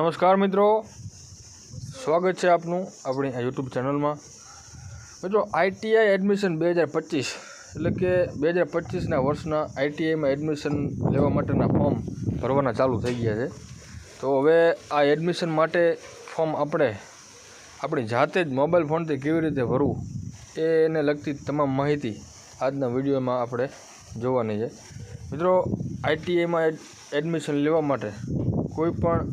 નમસ્કાર મિત્રો, સ્વાગત છે આપનું આપણી આ યુટ્યુબ ચેનલમાં। મિત્રો આઈટીઆઈ એડમિશન 2025 એટલે કે 2025ના વર્ષના આઈટીઆઈમાં એડમિશન લેવા માટેના ફોર્મ ભરવાના ચાલુ થઈ ગયા છે। તો હવે આ એડમિશન માટે ફોર્મ આપણે આપણી જાતે જ મોબાઈલ ફોનથી કેવી રીતે ભરવું એને લગતી તમામ માહિતી આજના વિડીયોમાં આપણે જોવાની છે। મિત્રો આઈટીઆઈમાં એડમિશન લેવા માટે કોઈ પણ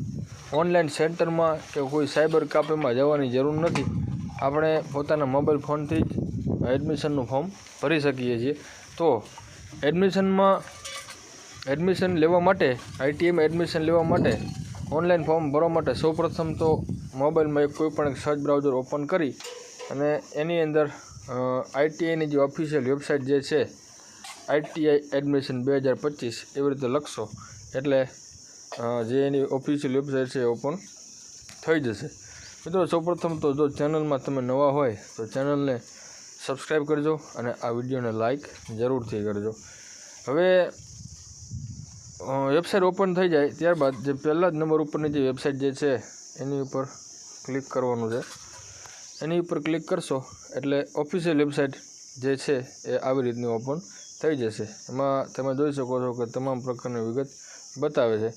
ઓનલાઈન સેન્ટરમાં કે કોઈ સાયબર કાફેમાં જવાની જરૂર નથી। આપણે પોતાના મોબાઈલ ફોનથી જ એડમિશનનું ફોર્મ ભરી શકીએ છીએ। તો એડમિશન લેવા માટે આઈટીઆઈમાં એડમિશન લેવા માટે ઓનલાઈન ફોર્મ ભરવા માટે સૌપ્રથમ તો મોબાઈલમાં કોઈ પણ એક સર્ચ બ્રાઉઝર ઓપન કરી અને એની અંદર આઈટીઆઈની જે ઓફિશિયલ વેબસાઇટ જે છે આઈટીઆઈ એડમિશન 2025 એવી રીતે લખશો એટલે જે એની ઓફિશિયલ વેબસાઇટ છે ઓપન થઈ જશે। મિત્રો સૌપ્રથમ તો જો ચેનલમાં તમે નવા હોય તો ચેનલને સબસ્ક્રાઈબ કરજો અને આ વિડીયોને લાઈક જરૂરથી કરજો। હવે વેબસાઇટ ઓપન થઈ જાય ત્યારબાદ જે પહેલા જ નંબર ઉપરની જે વેબસાઇટ જે છે એની ઉપર ક્લિક કરવાનું છે। એની ઉપર ક્લિક કરશો એટલે ઓફિશિયલ વેબસાઇટ જે છે એ આવી રીતની ઓપન થઈ જશે। એમાં તમે જોઈ શકો છો કે તમામ પ્રકારની વિગત બતાવે છે।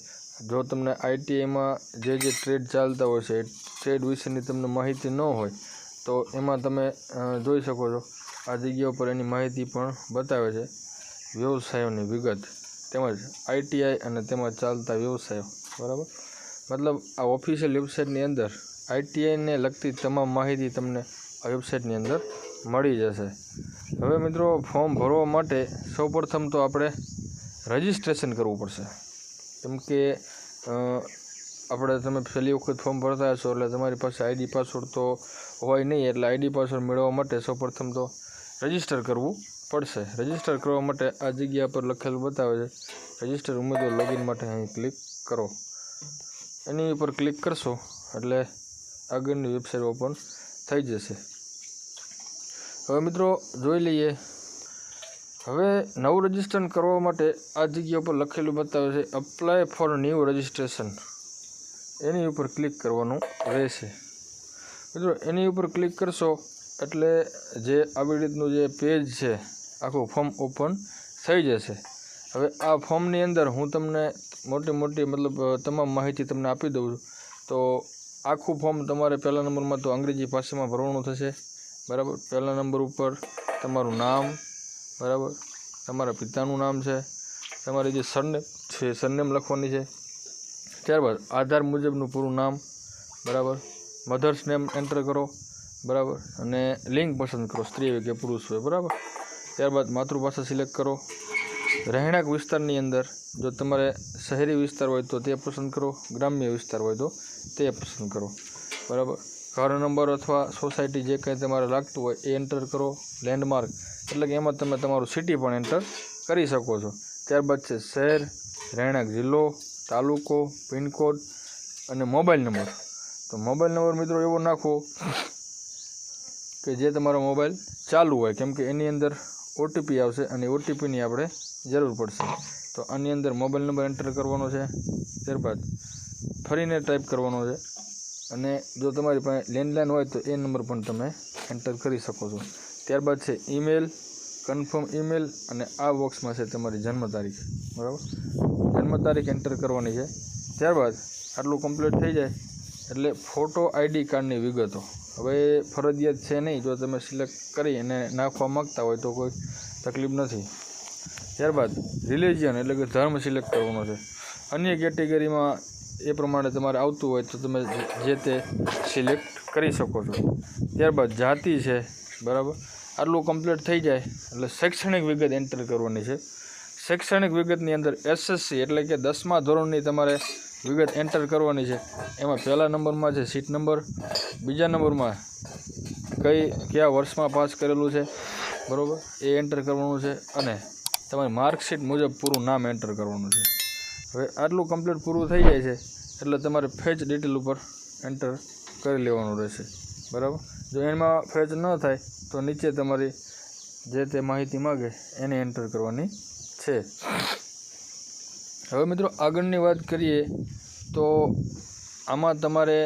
જો તમને આઈટીઆઈમાં જે ટ્રેડ ચાલતા હોય છે એ ટ્રેડ વિશેની તમને માહિતી ન હોય તો એમાં તમે જોઈ શકો છો આ જગ્યા ઉપર એની માહિતી પણ બતાવે છે। વ્યવસાયોની વિગત તેમજ આઈટીઆઈ અને તેમાં ચાલતા વ્યવસાયો, બરાબર, મતલબ આ ઓફિશિયલ વેબસાઇટની અંદર આઈટીઆઈને લગતી તમામ માહિતી તમને આ વેબસાઇટની અંદર મળી જશે। હવે મિત્રો ફોર્મ ભરવા માટે સૌપ્રથમ તો આપણે રજિસ્ટ્રેશન કરવું પડશે, કેમ કે તમે પહેલી વખત ફોર્મ ભરતા હશો એટલે તમારી પાસે આઈડી પાસવર્ડ તો હોય નહીં, એટલે આઈડી પાસવર્ડ મેળવવા માટે સૌપ્રથમ તો રજિસ્ટર કરવું પડશે। રજિસ્ટર કરવા માટે આ જગ્યા પર લખેલું બતાવે છે રજિસ્ટર ઉમેદવાર લોગિન માટે અહીં ક્લિક કરો। એની ઉપર ક્લિક કરશો એટલે આગળની વેબસાઇટ ઓપન થઈ જશે। હવે મિત્રો જોઈ લઈએ, હવે નવું રજિસ્ટ્રેશન કરવા માટે આ જગ્યા ઉપર લખેલું બતાવે છે અપ્લાય ફોર ન્યૂ રજિસ્ટ્રેશન, એની ઉપર ક્લિક કરવાનું રહેશે। મિત્રો એની ઉપર ક્લિક કરશો એટલે જે આવી રીતનું જે પેજ છે આખું ફોર્મ ઓપન થઈ જશે। હવે આ ફોર્મની અંદર હું તમને મોટી મતલબ તમામ માહિતી તમને આપી દઉં છું। તો આખું ફોર્મ તમારે પહેલા નંબરમાં તો અંગ્રેજી ભાષામાં ભરવાનું થશે, બરાબર। પહેલા નંબર ઉપર તમારું નામ, બરાબર, તમારા પિતાનું નામ છે, તમારી જે સરનેમ છે સરનેમ લખવાની છે। ત્યારબાદ આધાર મુજબનું પૂરું નામ, બરાબર, મધર્સ નેમ એન્ટર કરો, બરાબર, અને લિંગ પસંદ કરો, સ્ત્રી હોય કે પુરુષ હોય, બરાબર। ત્યારબાદ માતૃભાષા સિલેક્ટ કરો। રહેણાંક વિસ્તારની અંદર જો તમારે શહેરી વિસ્તાર હોય તો તે પસંદ કરો, ગ્રામ્ય વિસ્તાર હોય તો તે પસંદ કરો, બરાબર। ઘર નંબર અથવા સોસાયટી જે કંઈ તમારે લાગતું હોય એ એન્ટર કરો। લેન્ડમાર્ક એટલે કે એમાં તમે તમારું સિટી પણ એન્ટર કરી શકો છો। ત્યારબાદ છે શહેર, રહેણાંક જિલ્લો, તાલુકો, પિનકોડ અને મોબાઈલ નંબર। તો મોબાઈલ નંબર મિત્રો એવો નાખો કે જે તમારો મોબાઈલ ચાલુ હોય, કેમ કે એની અંદર ઓટીપી આવશે અને ઓટીપીની આપણે જરૂર પડશે। તો આની અંદર મોબાઈલ નંબર એન્ટર કરવાનો છે, ત્યારબાદ ફરીને ટાઈપ કરવાનો છે, અને જો તમારી પાસે લેન્ડલાઇન હોય તો એ નંબર પણ તમે એન્ટર કરી શકો છો। ત્યારબાદ છે ઈમેલ, કન્ફર્મ ઈમેલ, અને આ બોક્સમાં છે તમારી જન્મ તારીખ, બરાબર, જન્મ તારીખ એન્ટર કરવાની છે। ત્યારબાદ આટલું કમ્પ્લીટ થઈ જાય એટલે ફોટો આઈડી કાર્ડની વિગતો, હવે ફરજિયાત છે નહીં, જો તમે સિલેક્ટ કરી અને નાખવા માગતા હોય તો કોઈ તકલીફ નથી। ત્યારબાદ રિલિજન એટલે કે ધર્મ સિલેક્ટ કરવાનો છે। અન્ય કેટેગરીમાં એ પ્રમાણે તમારે આવતું હોય તો તમે જે તે સિલેક્ટ કરી શકો છો। ત્યારબાદ જાતિ છે, બરાબર, આટલું કમ્પ્લીટ થઈ જાય એટલે શૈક્ષણિક વિગત એન્ટર કરવાની છે। શૈક્ષણિક વિગતની અંદર એસએસસી એટલે કે 10મા ધોરણની તમારે વિગત એન્ટર કરવાની છે। એમાં પહેલા નંબરમાં છે સીટ નંબર, બીજા નંબરમાં કયા વર્ષમાં પાસ કરેલું છે, બરાબર, એ એન્ટર કરવાનું છે, અને તમારી માર્કશીટ મુજબ પૂરું નામ એન્ટર કરવાનું છે। હવે આટલું કમ્પ્લીટ પૂરું થઈ જાય છે એટલે તમારે ફેચ ડિટેલ ઉપર એન્ટર કરી લેવાનું રહેશે, બરાબર। જો એમાં ફેચ ન થાય તો નીચે તમારી જે તે માહિતી માગે એને એન્ટર કરવાની છે। હવે મિત્રો આગળની વાત કરીએ તો આમાં તમારે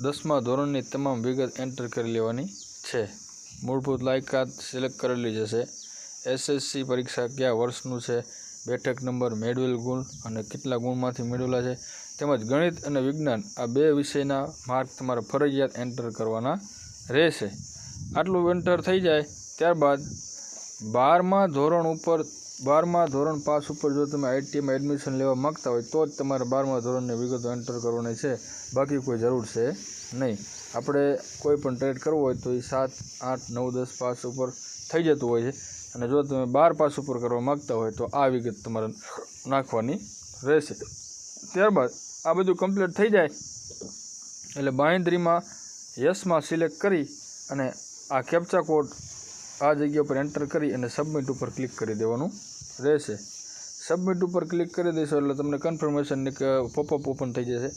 10મા ધોરણની તમામ વિગત એન્ટર કરી લેવાની છે. મૂળભૂત લાયકાત સિલેક્ટ કરેલી જશે. SSC પરીક્ષા કયા વર્ષનું છે, બેઠક નંબર, મેળવેલ ગુણ અને કેટલા ગુણમાંથી મેળવેલા છે, તેમજ ગણિત અને વિજ્ઞાન આ 2 વિષયના માર્ક તમારે ફરજિયાત એન્ટર કરવાના રહેશે. આટલું એન્ટર થઈ જાય ત્યારબાદ 12મા ધોરણ પાસ ઉપર જો તમે ITમાં એડમિશન લેવા માગતા હોય તો જ તમારે 12મા ધોરણની વિગતો એન્ટર કરવાની છે, બાકી કોઈ જરૂર છે નહીં. આપણે કોઈ પણ ટ્રેડ કરવો હોય તો એ 7, 8, 9, 10 પાસ ઉપર થઈ જતું હોય છે, અને જો તમે 12 પાસ ઉપર કરવા માગતા હોય તો આ વિગત તમારે નાખવાની રહેશે. ત્યારબાદ આ બધું કમ્પ્લીટ થઈ જાય એટલે બાંહેધરીમાં યસમાં સિલેક્ટ કરી અને આ કેપ્ચા કોડ આ જગ્યા ઉપર એન્ટર કરી અને સબમિટ ઉપર ક્લિક કરી દેવાનું રહેશે. સબમિટ ઉપર ક્લિક કરી દેશો એટલે તમને કન્ફર્મેશનની પોપઅપ ઓપન થઈ જશે.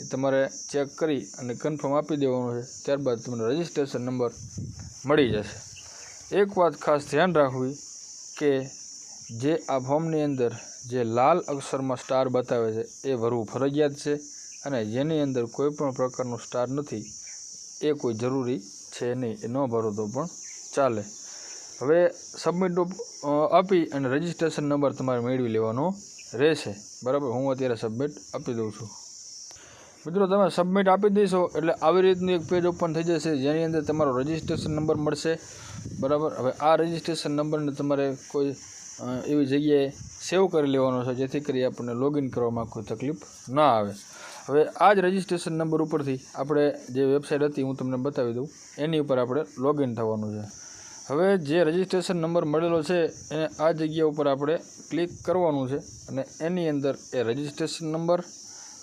એ તમારે ચેક કરી અને કન્ફર્મ આપી દેવાનું છે. ત્યારબાદ તમને રજિસ્ટ્રેશન નંબર મળી જશે. એક વાત ખાસ ધ્યાન રાખવી કે જે આ ફોર્મની અંદર જે લાલ અક્ષરમાં સ્ટાર બતાવે છે એ ભરવું ફરજિયાત છે, અને જેની અંદર કોઈ પણ પ્રકારનું સ્ટાર નથી એ કોઈ જરૂરી છે નહીં, એ ન ભરો તો પણ ચાલે. હવે સબમિટ આપી અને રજિસ્ટ્રેશન નંબર તમારે મેળવી લેવાનો રહેશે. બરાબર, હું અત્યારે સબમિટ આપી દઉં છું. મિત્રો, તમે સબમિટ આપી દઈશો એટલે આવી રીતનું એક પેજ ઓપન થઈ જશે જેની અંદર તમારો રજિસ્ટ્રેશન નંબર મળશે. બરાબર, હવે આ રજિસ્ટ્રેશન નંબરને તમારે કોઈ એવી જગ્યાએ સેવ કરી લેવાનો છે જેથી કરી આપણને લોગિન કરવામાં કોઈ તકલીફ ના આવે. હવે આ જ રજિસ્ટ્રેશન નંબર ઉપરથી આપણે જે વેબસાઇટ હતી હું તમને બતાવી દઉં, એની ઉપર આપણે લોગિન થવાનું છે. હવે જે રજિસ્ટ્રેશન નંબર મળેલો છે એને આ જગ્યા ઉપર આપણે ક્લિક કરવાનું છે અને એની અંદર એ રજિસ્ટ્રેશન નંબર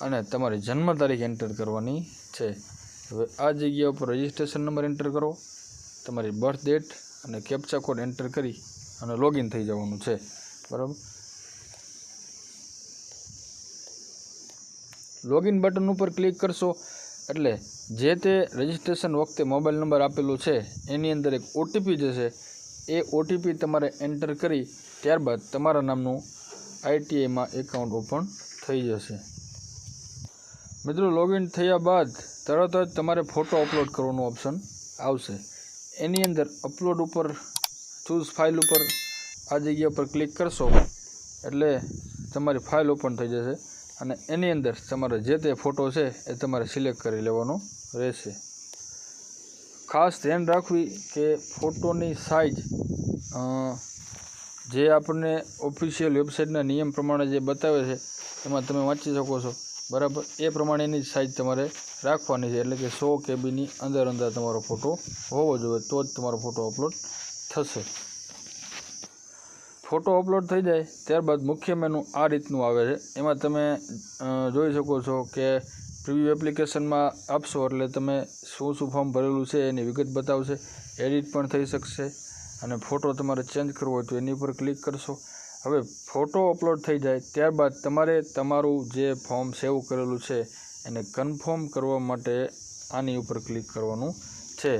અને તમારી જન્મ તારીખ એન્ટર કરવાની છે. હવે આ જગ્યા ઉપર રજિસ્ટ્રેશન નંબર એન્ટર કરો, તમારી બર્થ ડેટ અને કેપ્ચા કોડ એન્ટર કરી અને લોગિન થઈ જવાનું છે. બરાબર, લોગિન બટન ઉપર ક્લિક કરશો એટલે જે તે રજિસ્ટ્રેશન વખતે મોબાઈલ નંબર આપેલો છે એની અંદર એક OTP જશે. એ OTP તમારે એન્ટર કરી ત્યારબાદ તમારા નામનું ITમાં એકાઉન્ટ ઓપન થઈ જશે. મિત્રો, લોગિન થયા બાદ તરત જ તમારે ફોટો અપલોડ કરવાનું ઓપ્શન આવશે. એની અંદર અપલોડ ઉપર ચૂઝ ફાઇલ ઉપર આ જગ્યા પર ક્લિક કરશો એટલે તમારી ફાઇલ ઓપન થઈ જશે અને એની અંદર તમારે જે તે ફોટો છે એ તમારે સિલેક્ટ કરી લેવાનો રહેશે. ખાસ ધ્યાન રાખવી કે ફોટોની સાઇઝ જે આપણને ઓફિશિયલ વેબસાઇટના નિયમ પ્રમાણે જે બતાવે છે એમાં તમે વાંચી શકો છો. બરાબર, એ પ્રમાણેની સાઇઝ તમારે રાખવાની છે, એટલે કે 100 KBની અંદર તમારો ફોટો હોવો જોઈએ તો જ તમારો ફોટો અપલોડ થશે. ફોટો અપલોડ થઈ જાય ત્યારબાદ મુખ્ય મેનુ આ રીતનું આવે છે. એમાં તમે જોઈ શકો છો કે પ્રિવ્યૂ એપ્લિકેશનમાં આપશો એટલે તમે શું ફોર્મ ભરેલું છે એની વિગત બતાવશે. એડિટ પણ થઈ શકશે અને ફોટો તમારે ચેન્જ કરવો હોય તો એની ઉપર ક્લિક કરશો. હવે ફોટો અપલોડ થઈ જાય ત્યારબાદ તમારે તમારું જે ફોર્મ સેવ કરેલું છે એને કન્ફર્મ કરવા માટે આની ઉપર ક્લિક કરવાનું છે.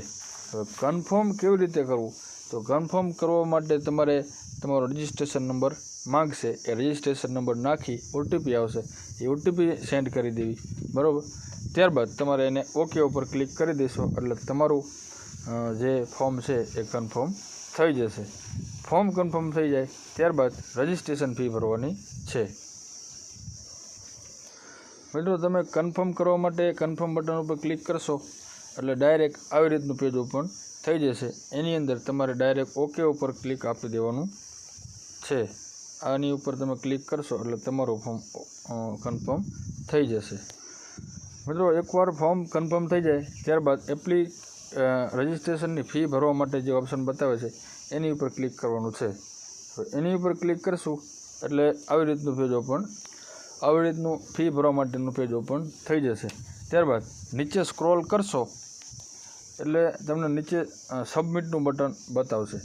હવે કન્ફર્મ કેવી રીતે કરવું, તો કન્ફર્મ કરવા માટે તમારે તમારો રજિસ્ટ્રેશન નંબર માગશે, એ રજિસ્ટ્રેશન નંબર નાખી OTP આવશે, એ OTP સેન્ડ કરી દેવી. બરાબર, ત્યારબાદ તમારે એને ઓકે ઉપર ક્લિક કરી દેશો એટલે તમારું જે ફોર્મ છે એ કન્ફર્મ થઈ જશે. ફોર્મ કન્ફર્મ થઈ જાય ત્યારબાદ રજિસ્ટ્રેશન ફી ભરવાની છે. મિત્રો, તમે કન્ફર્મ કરવા માટે કન્ફર્મ બટન ઉપર ક્લિક કરશો એટલે ડાયરેક્ટ આવી રીતનું પેજ ઓપન થઈ જશે. એની અંદર તમારે ડાયરેક્ટ ઓકે ઉપર ક્લિક આપી દેવાનું છે. આની ઉપર તમે ક્લિક કરશો એટલે તમારું ફોર્મ કન્ફર્મ થઈ જશે. મિત્રો, એકવાર ફોર્મ કન્ફર્મ થઈ જાય ત્યારબાદ રજિસ્ટ્રેશનની ફી ભરવા માટે જે ઓપ્શન બતાવે છે એની ઉપર ક્લિક કરવાનું છે. એની ઉપર ક્લિક કરશું એટલે આવી રીતનું ફી ભરવા માટેનું પેજ ઓપન થઈ જશે. ત્યારબાદ નીચે સ્ક્રોલ કરશો એટલે તમને નીચે સબમિટનું બટન બતાવશે.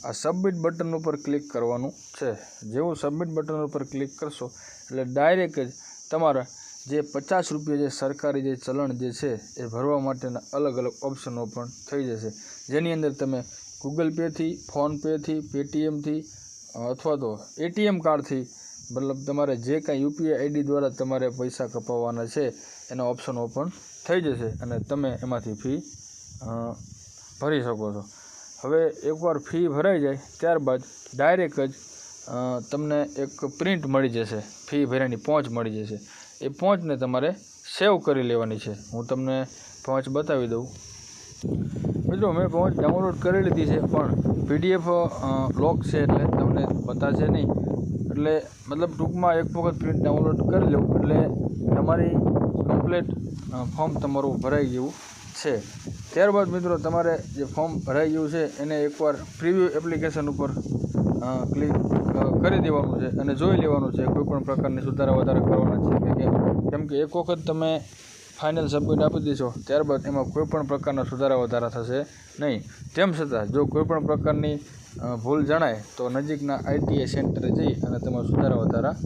આ સબમિટ બટન ઉપર ક્લિક કરવાનું છે. જેવું સબમિટ બટન ઉપર ક્લિક કરશો એટલે ડાયરેક્ટ જ તમારા જે 50 રૂપિયા જે સરકારી જે ચલણ જે છે એ ભરવા માટેના અલગ અલગ ઓપ્શનો પણ થઈ જશે, જેની અંદર તમે ગૂગલ પેથી, ફોનપેથી, પેટીએમથી અથવા તો ATM કાર્ડથી, મતલબ તમારે જે કાંઈ UPI ID દ્વારા તમારે પૈસા કપાવવાના છે એનો ઓપ્શન ઓપન થઈ જશે અને તમે એમાંથી ફી ભરી શકો છો. હવે એકવાર ફી ભરાઈ જાય ત્યારબાદ ડાયરેક્ટ જ તમને એક પ્રિન્ટ મળી જશે, ફી ભર્યાની પહોંચ મળી જશે. એ પહોંચને તમારે સેવ કરી લેવાની છે. હું તમને પહોંચ બતાવી દઉં. મિત્રો મેં પહોંચ ડાઉનલોડ કરી લીધી છે, પણ PDF લોક છે એટલે તમને બતાશે નહીં. એટલે મતલબ ટૂંકમાં એક વખત પ્રિન્ટ ડાઉનલોડ કરી લઉં એટલે તમારી કમ્પ્લીટ ફોર્મ તમારું ભરાઈ ગયું છે. ત્યારબાદ મિત્રો તમારે જે ફોર્મ ભરાઈ ગયું છે એને એકવાર પ્રિવ્યૂ એપ્લિકેશન ઉપર ક્લિક કરી દેવાનું છે અને જોઈ લેવાનું છે કોઈ પણ પ્રકારની સુધારા વધારા કરવાના છે કે કેમ કે એક વખત તમે ફાઇનલ સબમિટ આપી દેશો ત્યારબાદ એમાં કોઈ પણ પ્રકારના સુધારા વધારા થશે નહીં. તેમ છતાં જો કોઈ પણ પ્રકારની ભૂલ જણાય તો નજીકના ITA સેન્ટરે જઈ અને તમે સુધારા વધારા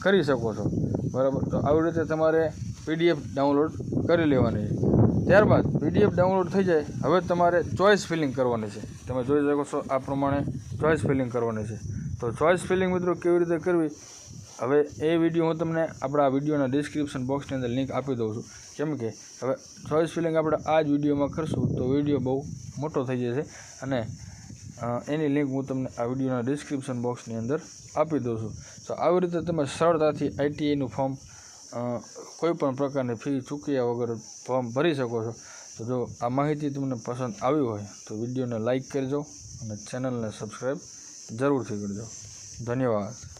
કરી શકો છો. બરાબર, તો આવી રીતે તમારે PDF ડાઉનલોડ કરી લેવાની છે. ત્યારબાદ PDF ડાઉનલોડ થઈ જાય હવે તમારે ચોઇસ ફિલિંગ કરવાની છે. તમે જોઈ શકો છો આ પ્રમાણે ચોઇસ ફિલિંગ કરવાની છે. તો ચોઇસ ફિલિંગ મિત્રો કેવી રીતે કરવી, હવે એ વિડીયો હું તમને આપણા વિડીયોના ડિસ્ક્રિપ્શન બોક્સની અંદર લિંક આપી દઉં છું. કેમ કે હવે ચોઇસ ફિલિંગ આપણે આ જ વિડીયોમાં કરશું તો વિડીયો બહુ મોટો થઈ જશે અને એની લિંક હું તમને આ વિડીયોના ડિસ્ક્રિપ્શન બોક્સની અંદર આપી દઉં છું. તો આવી રીતે તમે સરળતાથી ITAનું ફોર્મ કોઈ પણ પ્રકારની ફી ચૂક્યા વગર ફોર્મ ભરી શકો છો. તો જો આ માહિતી તમને પસંદ આવી હોય તો વિડીયોને લાઇક કરજો અને ચેનલને સબસ્ક્રાઈબ જરૂરથી કરજો. ધન્યવાદ.